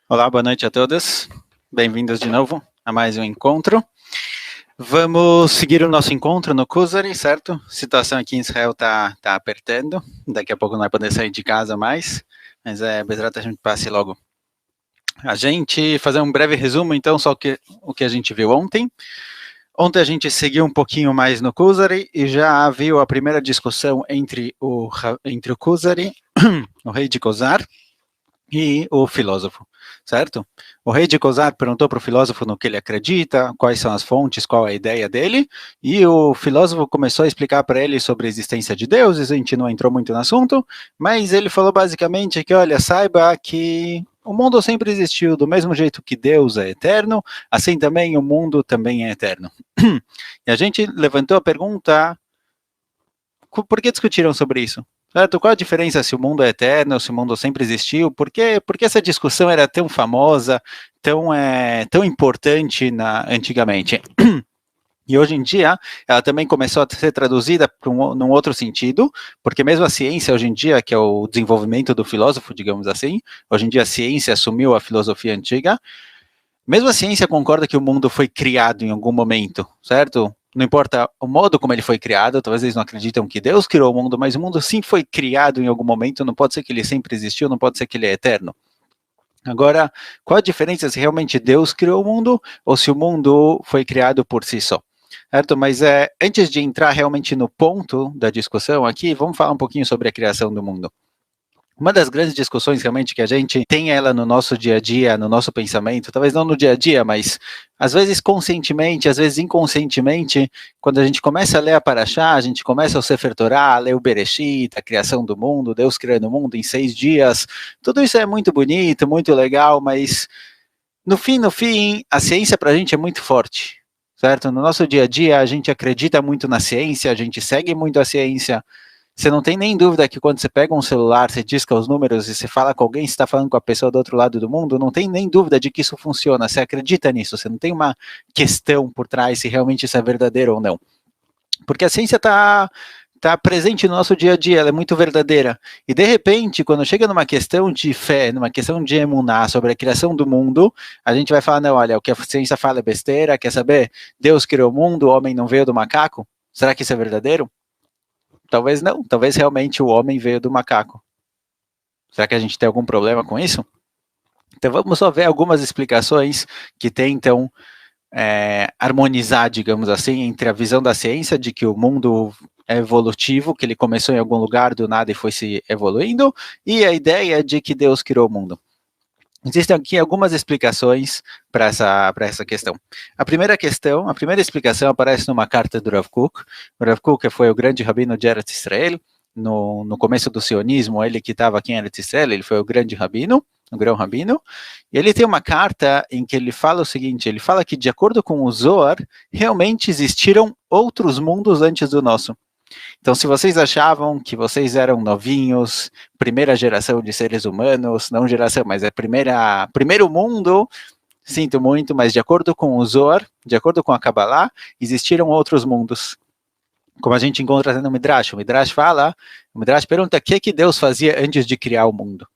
Olá, boa noite a todos. Bem-vindos de novo a mais um encontro. Vamos seguir o nosso encontro no Kuzari, certo? A situação aqui em Israel tá apertando. Daqui a pouco não vai poder sair de casa mais. Mas Bezerra, a gente passe logo. A gente fazer um breve resumo, então, só o que a gente viu ontem. Ontem a gente seguiu um pouquinho mais no Kuzari e já viu a primeira discussão entre o Kuzari, o rei de Kozar, e o filósofo, certo? O rei de Kozar perguntou para o filósofo no que ele acredita, quais são as fontes, qual é a ideia dele, e o filósofo começou a explicar para ele sobre a existência de deuses, a gente não entrou muito no assunto, mas ele falou basicamente que, olha, saiba que o mundo sempre existiu, do mesmo jeito que Deus é eterno, assim também o mundo também é eterno. E a gente levantou a pergunta, por que discutiram sobre isso? Certo? Qual a diferença se o mundo é eterno, se o mundo sempre existiu? Por que essa discussão era tão famosa, tão importante antigamente? E hoje em dia, ela também começou a ser traduzida num outro sentido, porque mesmo a ciência hoje em dia, que é o desenvolvimento do filósofo, digamos assim, hoje em dia a ciência assumiu a filosofia antiga, mesmo a ciência concorda que o mundo foi criado em algum momento, certo? Não importa o modo como ele foi criado, talvez eles não acreditam que Deus criou o mundo, mas o mundo sim foi criado em algum momento, não pode ser que ele sempre existiu, não pode ser que ele é eterno. Agora, qual a diferença se realmente Deus criou o mundo ou se o mundo foi criado por si só? Certo? Mas antes de entrar realmente no ponto da discussão aqui, vamos falar um pouquinho sobre a criação do mundo. Uma das grandes discussões realmente que a gente tem ela no nosso dia a dia, no nosso pensamento, talvez não no dia a dia, mas às vezes conscientemente, às vezes inconscientemente, quando a gente começa a ler a Parashá, a gente começa o Sefer Torah, a ler o Bereshit, a criação do mundo, Deus criando o mundo em 6 dias, tudo isso é muito bonito, muito legal, mas no fim, a ciência para a gente é muito forte, certo? No nosso dia a dia, a gente acredita muito na ciência, a gente segue muito a ciência. Você não tem nem dúvida que quando você pega um celular, você disca os números e você fala com alguém, você está falando com a pessoa do outro lado do mundo, não tem nem dúvida de que isso funciona, você acredita nisso, você não tem uma questão por trás se realmente isso é verdadeiro ou não. Porque a ciência está presente no nosso dia a dia, ela é muito verdadeira. E de repente, quando chega numa questão de fé, numa questão de emuná sobre a criação do mundo, a gente vai falar, não, olha, o que a ciência fala é besteira, quer saber? Deus criou o mundo, o homem não veio do macaco? Será que isso é verdadeiro? Talvez não, talvez realmente o homem veio do macaco. Será que a gente tem algum problema com isso? Então vamos só ver algumas explicações que tentam harmonizar, digamos assim, entre a visão da ciência de que o mundo é evolutivo, que ele começou em algum lugar do nada e foi se evoluindo, e a ideia de que Deus criou o mundo. Existem aqui algumas explicações para essa questão. A primeira explicação aparece numa carta do Rav Kook. O Rav Kook foi o grande rabino de Eretz Israel, no começo do sionismo, ele que estava aqui em Eretz Israel, ele foi o grande rabino, o grão rabino, e ele tem uma carta em que ele fala o seguinte, ele fala que de acordo com o Zohar, realmente existiram outros mundos antes do nosso. Então, se vocês achavam que vocês eram novinhos, primeira geração de seres humanos, não geração, mas é primeiro mundo, sinto muito, mas de acordo com o Zohar, de acordo com a Kabbalah, existiram outros mundos. Como a gente encontra no Midrash, o Midrash pergunta o que Deus fazia antes de criar o mundo.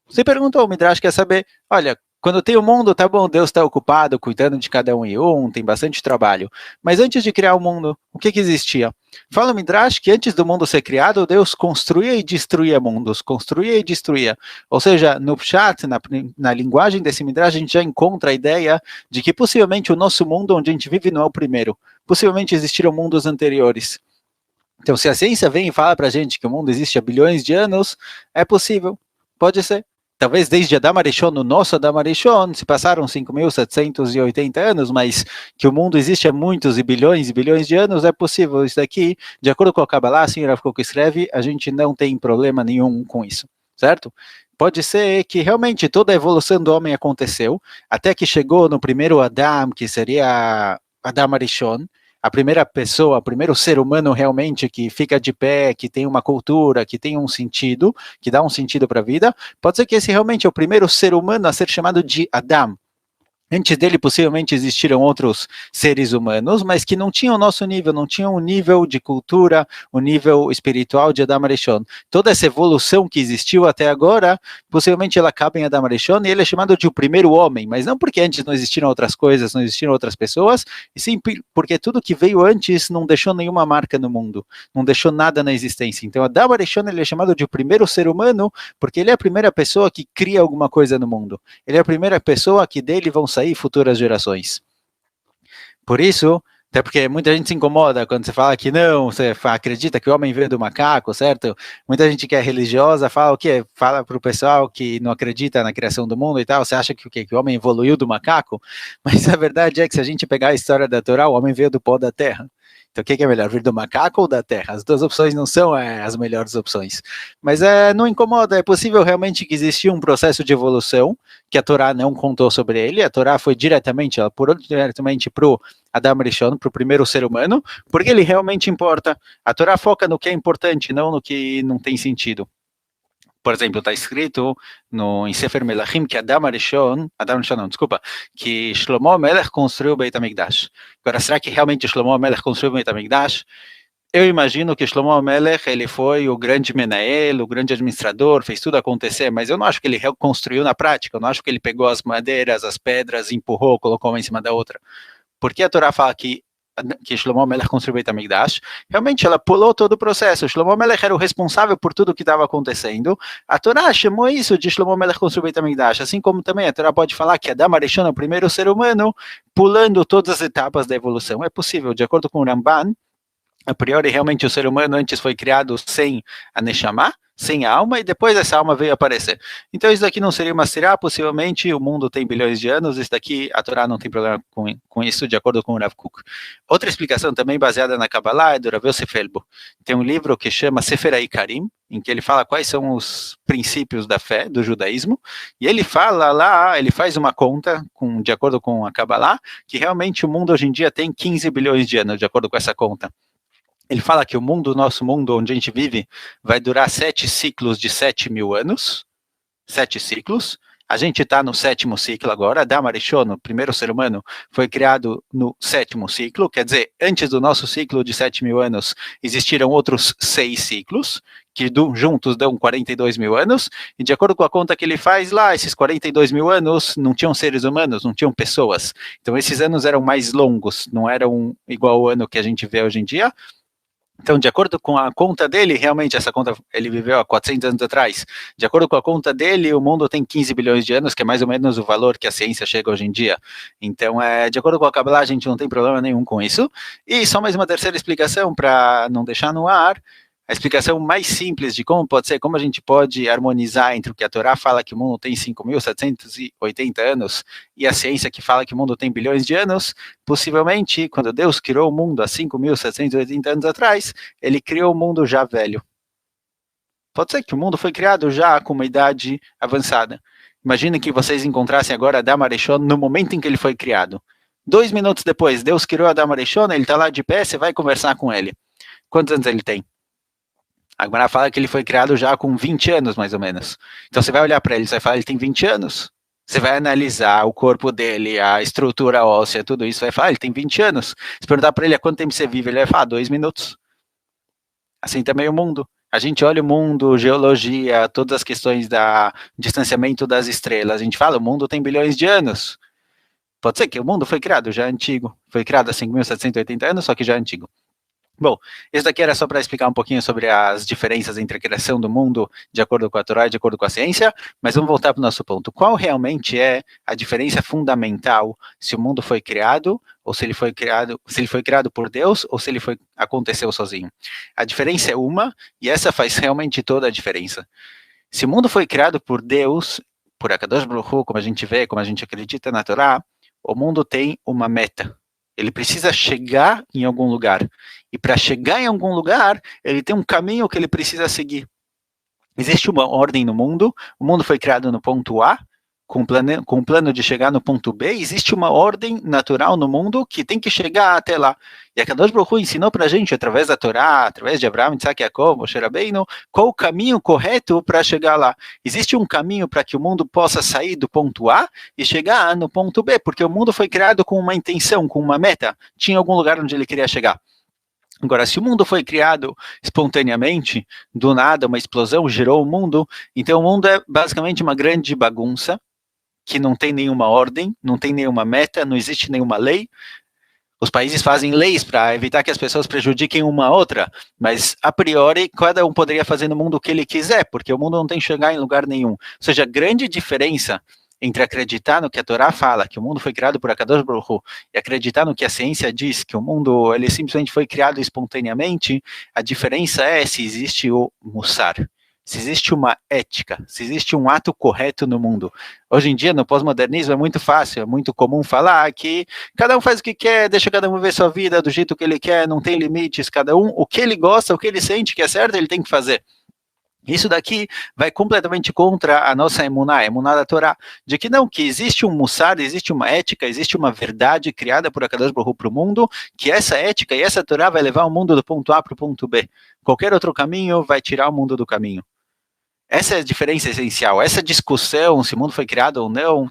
Você perguntou, o Midrash quer saber, olha, quando tem o mundo, tá bom, Deus está ocupado cuidando de cada um e um, tem bastante trabalho. Mas antes de criar o mundo, o que existia? Fala o Midrash que antes do mundo ser criado, Deus construía e destruía mundos, construía e destruía. Ou seja, no Pshat, na linguagem desse Midrash, a gente já encontra a ideia de que possivelmente o nosso mundo onde a gente vive não é o primeiro. Possivelmente existiram mundos anteriores. Então, se a ciência vem e fala para a gente que o mundo existe há bilhões de anos, é possível, pode ser. Talvez desde Adam Arishon, o nosso Adam Arishon, se passaram 5.780 anos, mas que o mundo existe há muitos e bilhões de anos, é possível. Isso daqui, de acordo com a Kabbalah, assim o Rav Kook escreve, a gente não tem problema nenhum com isso, certo? Pode ser que realmente toda a evolução do homem aconteceu, até que chegou no primeiro Adam, que seria Adam Arishon, a primeira pessoa, o primeiro ser humano realmente que fica de pé, que tem uma cultura, que tem um sentido, que dá um sentido para a vida, pode ser que esse realmente é o primeiro ser humano a ser chamado de Adam. Antes dele, possivelmente, existiram outros seres humanos, mas que não tinham o nosso nível, não tinham o nível de cultura, o nível espiritual de Adam Arishon. Toda essa evolução que existiu até agora, possivelmente ela acaba em Adam Arishon, e ele é chamado de o primeiro homem, mas não porque antes não existiram outras coisas, não existiram outras pessoas, e sim porque tudo que veio antes não deixou nenhuma marca no mundo, não deixou nada na existência. Então, Adam Arishon, ele é chamado de o primeiro ser humano, porque ele é a primeira pessoa que cria alguma coisa no mundo. Ele é a primeira pessoa que dele vão sair futuras gerações. Por isso, até porque muita gente se incomoda quando você fala que não, você acredita que o homem veio do macaco, certo? Muita gente que é religiosa fala o quê? Fala para o pessoal que não acredita na criação do mundo e tal, você acha que o quê? Que o homem evoluiu do macaco? Mas a verdade é que se a gente pegar a história da Torá, o homem veio do pó da terra. Então, o que é melhor, vir do macaco ou da terra? As duas opções não são as melhores opções. Mas não incomoda, é possível realmente que existia um processo de evolução, que a Torá não contou sobre ele, a Torá foi diretamente, ela pulou diretamente para o Adam Rishon, para o primeiro ser humano, porque ele realmente importa. A Torá foca no que é importante, não no que não tem sentido. Por exemplo, está escrito em Sefer Melachim que Adam Rishon não, desculpa, que Shlomo Melech construiu o Beit HaMikdash. Agora, será que realmente Shlomo Melech construiu o Beit HaMikdash? Eu imagino que Shlomo Melech, ele foi o grande Menael, o grande administrador, fez tudo acontecer, mas eu não acho que ele reconstruiu na prática, eu não acho que ele pegou as madeiras, as pedras, empurrou, colocou uma em cima da outra. Porque a Torá fala que Shlomo Melech construiu o Beit HaMikdash, realmente ela pulou todo o processo. Shlomo Melech era o responsável por tudo que estava acontecendo. A Torá chamou isso de Shlomo Melech construiu o Beit HaMikdash, assim como também a Torá pode falar que Adam Arishon é o primeiro ser humano, pulando todas as etapas da evolução. É possível, de acordo com o Ramban, a priori realmente o ser humano antes foi criado sem a Neshama, sem a alma, e depois essa alma veio aparecer. Então isso daqui não seria uma sirá, possivelmente o mundo tem bilhões de anos, isso daqui a Torá não tem problema com isso, de acordo com o Rav Kook. Outra explicação também baseada na Kabbalah é do Rav Yosef Elbo. Tem um livro que chama Sefer HaIkarim, em que ele fala quais são os princípios da fé, do judaísmo, e ele fala lá, ele faz uma conta, de acordo com a Kabbalah, que realmente o mundo hoje em dia tem 15 bilhões de anos, de acordo com essa conta. Ele fala que o nosso mundo onde a gente vive, vai durar 7 ciclos de 7.000 anos, 7 ciclos. A gente está no 7º ciclo agora. Adam Arishon, o primeiro ser humano, foi criado no 7º ciclo, quer dizer, antes do nosso ciclo de 7.000 anos, existiram outros 6 ciclos, que juntos dão 42 mil anos, e de acordo com a conta que ele faz lá, esses 42 mil anos não tinham seres humanos, não tinham pessoas. Então esses anos eram mais longos, não eram igual ao ano que a gente vê hoje em dia. Então, de acordo com a conta dele, realmente essa conta ele viveu há 400 anos atrás. De acordo com a conta dele, o mundo tem 15 bilhões de anos, que é mais ou menos o valor que a ciência chega hoje em dia. Então, de acordo com a Kabbalah, a gente não tem problema nenhum com isso. E só mais uma terceira explicação para não deixar no ar. A explicação mais simples de como pode ser, como a gente pode harmonizar entre o que a Torá fala que o mundo tem 5.780 anos e a ciência que fala que o mundo tem bilhões de anos, possivelmente, quando Deus criou o mundo há 5.780 anos atrás, ele criou o mundo já velho. Pode ser que o mundo foi criado já com uma idade avançada. Imaginem que vocês encontrassem agora Adam Arishon no momento em que ele foi criado. 2 minutos depois, Deus criou Adam Arishon, ele está lá de pé, você vai conversar com ele. Quantos anos ele tem? A Gemara fala que ele foi criado já com 20 anos, mais ou menos. Então você vai olhar para ele, você vai falar, ele tem 20 anos. Você vai analisar o corpo dele, a estrutura óssea, tudo isso, vai falar, ele tem 20 anos. Se perguntar para ele há quanto tempo você vive, ele vai falar, 2 minutos. Assim também o mundo. A gente olha o mundo, geologia, todas as questões da distanciamento das estrelas. A gente fala, o mundo tem bilhões de anos. Pode ser que o mundo foi criado já antigo. Foi criado há 5.780 anos, só que já antigo. Bom, isso daqui era só para explicar um pouquinho sobre as diferenças entre a criação do mundo de acordo com a Torá e de acordo com a ciência, mas vamos voltar para o nosso ponto. Qual realmente é a diferença fundamental se o mundo foi criado ou se ele foi criado por Deus ou se ele aconteceu sozinho? A diferença é uma, e essa faz realmente toda a diferença. Se o mundo foi criado por Deus, por Akadosh Baruch Hu, como a gente vê, como a gente acredita na Torá, o mundo tem uma meta. Ele precisa chegar em algum lugar. E para chegar em algum lugar, ele tem um caminho que ele precisa seguir. Existe uma ordem no mundo, o mundo foi criado no ponto A, com um plano de chegar no ponto B, existe uma ordem natural no mundo que tem que chegar até lá. E a Kadosh Baruch Hu ensinou para a gente, através da Torá, através de Abraão, Isaac, Jacob, Moshe Rabbeinu, qual o caminho correto para chegar lá. Existe um caminho para que o mundo possa sair do ponto A e chegar no ponto B, porque o mundo foi criado com uma intenção, com uma meta. Tinha algum lugar onde ele queria chegar. Agora, se o mundo foi criado espontaneamente, do nada, uma explosão gerou o mundo, então o mundo é basicamente uma grande bagunça, que não tem nenhuma ordem, não tem nenhuma meta, não existe nenhuma lei. Os países fazem leis para evitar que as pessoas prejudiquem uma a outra, mas a priori cada um poderia fazer no mundo o que ele quiser, porque o mundo não tem que chegar em lugar nenhum. Ou seja, a grande diferença entre acreditar no que a Torá fala, que o mundo foi criado por Akadosh Baruch Hu, e acreditar no que a ciência diz, que o mundo ele simplesmente foi criado espontaneamente, a diferença é se existe o Mussar, se existe uma ética, se existe um ato correto no mundo. Hoje em dia, no pós-modernismo, é muito fácil, é muito comum falar que cada um faz o que quer, deixa cada um ver sua vida do jeito que ele quer, não tem limites, cada um, o que ele gosta, o que ele sente que é certo, ele tem que fazer. Isso daqui vai completamente contra a nossa emuná, a emuná da Torá, de que não, que existe um mussar, existe uma ética, existe uma verdade criada por Akadosh Baruch Hu para o mundo, que essa ética e essa Torá vai levar o mundo do ponto A para o ponto B. Qualquer outro caminho vai tirar o mundo do caminho. Essa é a diferença essencial. Essa discussão, se o mundo foi criado ou não,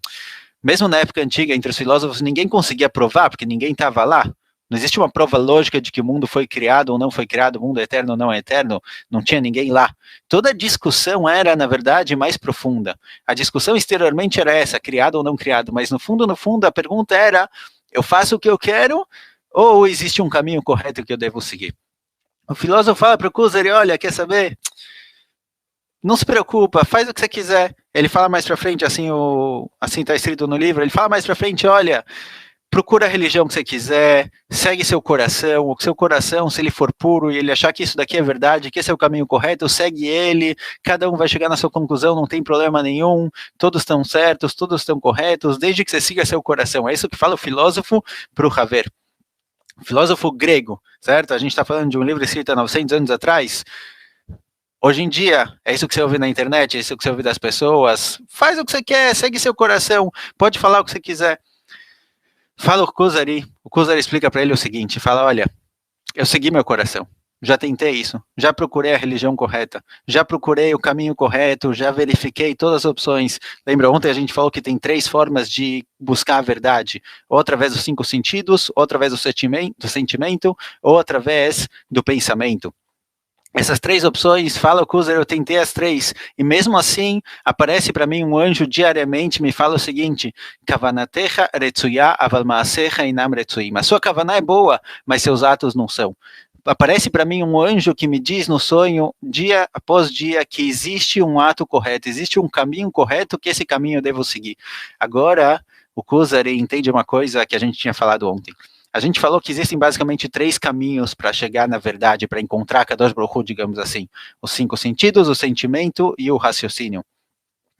mesmo na época antiga, entre os filósofos, ninguém conseguia provar, porque ninguém estava lá. Não existe uma prova lógica de que o mundo foi criado ou não foi criado, o mundo é eterno ou não é eterno, não tinha ninguém lá. Toda a discussão era, na verdade, mais profunda. A discussão exteriormente era essa, criado ou não criado, mas no fundo, a pergunta era, eu faço o que eu quero ou existe um caminho correto que eu devo seguir? O filósofo fala para o Kuzari, olha, quer saber? Não se preocupa, faz o que você quiser. Ele fala mais para frente, assim está escrito no livro, ele fala mais para frente, olha, procura a religião que você quiser, segue seu coração, o seu coração, se ele for puro e ele achar que isso daqui é verdade, que esse é o caminho correto, segue ele, cada um vai chegar na sua conclusão, não tem problema nenhum, todos estão certos, todos estão corretos, desde que você siga seu coração. É isso que fala o filósofo para o Haver. Filósofo grego, certo? A gente está falando de um livro escrito há 900 anos atrás. Hoje em dia, é isso que você ouve na internet, é isso que você ouve das pessoas. Faz o que você quer, segue seu coração, pode falar o que você quiser. Fala o Kuzari explica para ele o seguinte, fala, olha, eu segui meu coração, já tentei isso, já procurei a religião correta, já procurei o caminho correto, já verifiquei todas as opções. Lembra, ontem a gente falou que tem 3 formas de buscar a verdade, ou através dos 5 sentidos, ou através do sentimento, ou através do pensamento. Essas 3 opções, fala o Kuzari, eu tentei as 3, e mesmo assim, aparece para mim um anjo diariamente, me fala o seguinte, Kavanatecha retsuya aval maasecha inam retsuim. A sua kavaná é boa, mas seus atos não são. Aparece para mim um anjo que me diz no sonho, dia após dia, que existe um ato correto, existe um caminho correto, que esse caminho eu devo seguir. Agora, o Kuzari entende uma coisa que a gente tinha falado ontem. A gente falou que existem basicamente 3 caminhos para chegar na verdade, para encontrar Kadosh Baruch Hu, digamos assim. Os 5 sentidos, o sentimento e o raciocínio.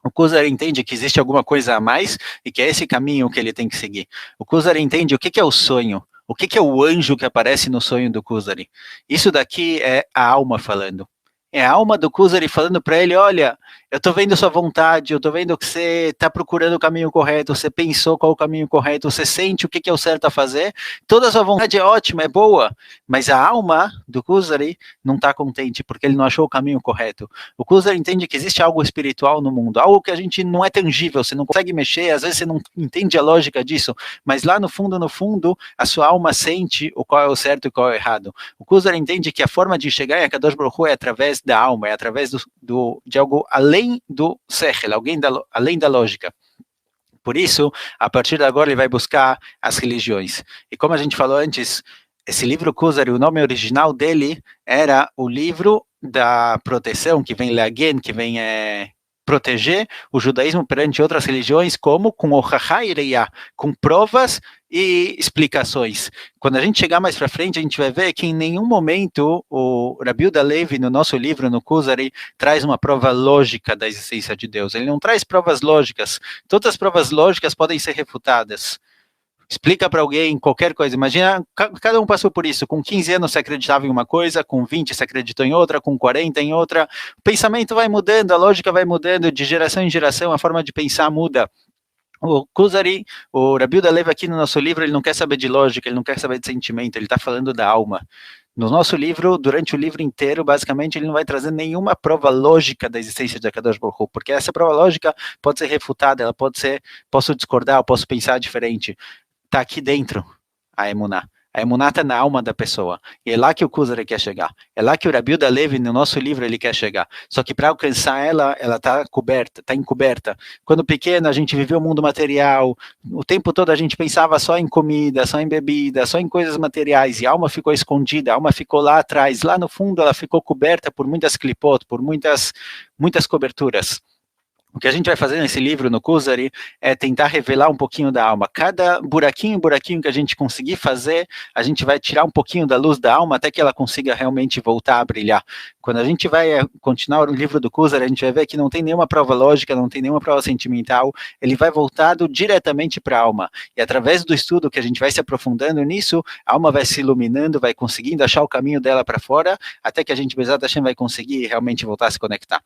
O Kuzari entende que existe alguma coisa a mais e que é esse caminho que ele tem que seguir. O Kuzari entende o que é o sonho, o que é o anjo que aparece no sonho do Kuzari. Isso daqui é a alma falando. É a alma do Kuzari falando para ele, olha, eu estou vendo sua vontade, eu estou vendo que você está procurando o caminho correto, você pensou qual é o caminho correto, você sente o que é o certo a fazer, toda a sua vontade é ótima, é boa, mas a alma do Kuzari não está contente, porque ele não achou o caminho correto. O Kuzari entende que existe algo espiritual no mundo, algo que a gente não é tangível, você não consegue mexer, às vezes você não entende a lógica disso, mas lá no fundo, a sua alma sente o qual é o certo e qual é o errado. O Kuzari entende que a forma de chegar em Akadosh Baruch Hu é através da alma, é através de algo além do sechel, além da lógica. Por isso, a partir de agora ele vai buscar as religiões. E como a gente falou antes, esse livro Kuzari, o nome original dele era o livro da proteção, que vem Leagen, que vem proteger o judaísmo perante outras religiões, como com o Hachaireia, com provas e explicações. Quando a gente chegar mais para frente, a gente vai ver que em nenhum momento o Rabi Yehuda Levi, no nosso livro, no Kuzari, traz uma prova lógica da existência de Deus. Ele não traz provas lógicas. Todas as provas lógicas podem ser refutadas. Explica para alguém qualquer coisa. Imagina, cada um passou por isso. Com 15 anos você acreditava em uma coisa, com 20 você acreditou em outra, com 40 em outra. O pensamento vai mudando, a lógica vai mudando, de geração em geração, a forma de pensar muda. O Kuzari, o Rabi Yehuda Levi aqui no nosso livro, ele não quer saber de lógica, ele não quer saber de sentimento, ele está falando da alma. No nosso livro, durante o livro inteiro, basicamente, ele não vai trazer nenhuma prova lógica da existência de Akadosh Baruch Hu, porque essa prova lógica pode ser refutada, ela pode ser, posso discordar, posso pensar diferente. Está aqui dentro a emuná. A emuná está na alma da pessoa. E é lá que o Kuzari quer chegar. É lá que o Rabi Yehuda Levi, no nosso livro, ele quer chegar. Só que para alcançar ela está coberta, está encoberta. Quando pequeno, a gente viveu o mundo material. O tempo todo a gente pensava só em comida, só em bebida, só em coisas materiais. E a alma ficou escondida, a alma ficou lá atrás. Lá no fundo, ela ficou coberta por muitas clipot, por muitas coberturas. O que a gente vai fazer nesse livro, no Kuzari, é tentar revelar um pouquinho da alma. Cada buraquinho que a gente conseguir fazer, a gente vai tirar um pouquinho da luz da alma até que ela consiga realmente voltar a brilhar. Quando a gente vai continuar o livro do Kuzari, a gente vai ver que não tem nenhuma prova lógica, não tem nenhuma prova sentimental, ele vai voltado diretamente para a alma. E através do estudo que a gente vai se aprofundando nisso, a alma vai se iluminando, vai conseguindo achar o caminho dela para fora, até que a gente, Bezat Hashem, vai conseguir realmente voltar a se conectar.